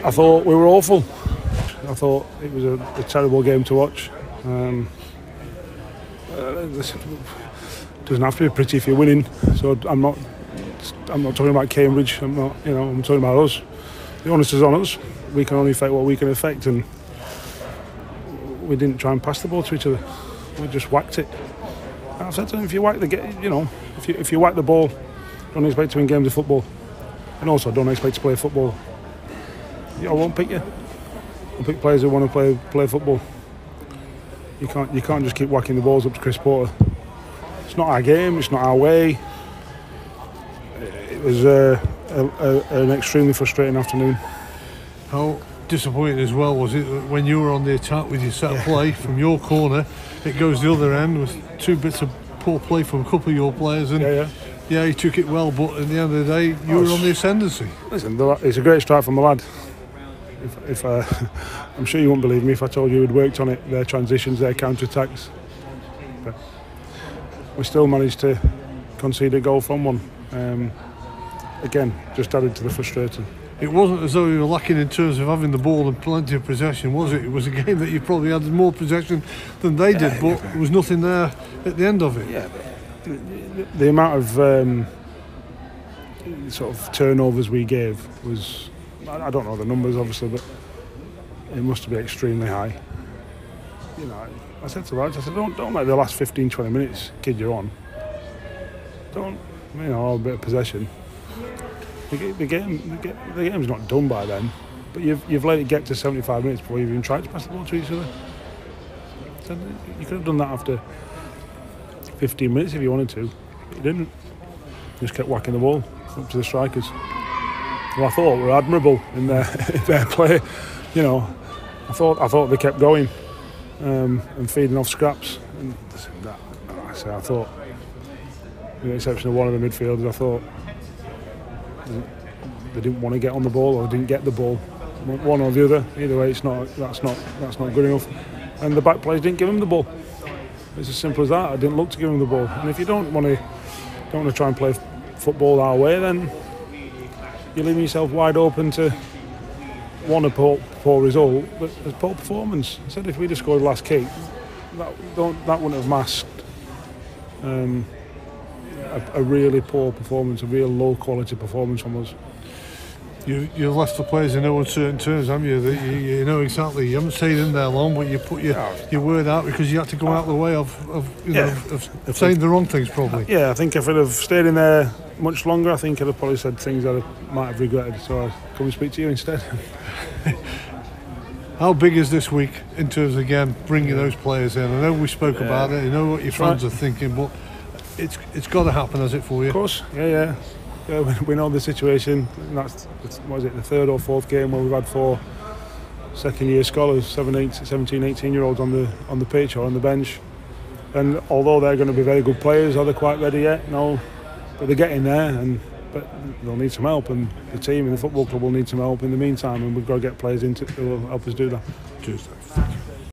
I thought we were awful. I thought it was a terrible game to watch. Listen, it doesn't have to be pretty if you're winning. So I'm not talking about Cambridge. I'm talking about us. The onus is on us. We can only affect what we can affect, and we didn't try and pass the ball to each other. We just whacked it. And I've said to them, if you whack if you whack the ball, don't expect to win games of football, and also don't expect to play football. I won't pick you. I'll pick players who want to play football. You can't just keep whacking the balls up to Chris Porter. It's not our game. It's not our way. It was an extremely frustrating afternoon. How disappointing as well was it when you were on the attack with your set play from your corner? It goes the other end with 2 bits of poor play from a couple of your players, and yeah, he took it well. But at the end of the day, you were on the ascendancy. Listen, it's a great strike from the lad. If I'm sure you wouldn't believe me if I told you we'd worked on it, their transitions, their counter-attacks. But we still managed to concede a goal from one. Again, just added to the frustrating. It wasn't as though we were lacking in terms of having the ball and plenty of possession, was it? It was a game that you probably had more possession than they did, but there was nothing there at the end of it. Yeah, but the amount of sort of turnovers we gave was, I don't know the numbers obviously, but it must be extremely high. You know, I said to lads, I said, don't let the last 15-20 minutes kid you on. Don't, a bit of possession. The game's not done by then, but you've let it get to 75 minutes before you've even tried to pass the ball to each other. So you could have done that after 15 minutes if you wanted to, but you didn't. You just kept whacking the ball up to the strikers. Well, I thought we were admirable in their play. I thought they kept going and feeding off scraps. And I thought, with the exception of one of the midfielders, I thought they didn't want to get on the ball or didn't get the ball, one or the other. Either way, that's not good enough. And the back players didn't give him the ball. It's as simple as that. I didn't look to give him the ball. And if you don't want to try and play football our way, then you're leaving yourself wide open to a poor result, but a poor performance. I said if we'd have scored the last kick, that wouldn't have masked a really poor performance, a real low quality performance from us. You've left the players in no uncertain terms, haven't you? That you know exactly. You haven't stayed in there long, but you put your word out because you had to go out of the way of saying the wrong things, probably. Yeah, I think if I'd have stayed in there much longer, I think I'd have probably said things I might have regretted. So I come and speak to you instead. How big is this week in terms of, again, bringing those players in? I know we spoke about it. I know what your fans are thinking, but it's got to happen, has it, for you? Of course, yeah. We know the situation. That's what is it, the 3rd or 4th game where we've had 4 second-year scholars, 17, 18-year-olds on the pitch or on the bench. And although they're going to be very good players, are they quite ready yet? No, but they're getting there. But they'll need some help, and the team and the football club will need some help in the meantime. And we've got to get players into who will help us do that. Cheers.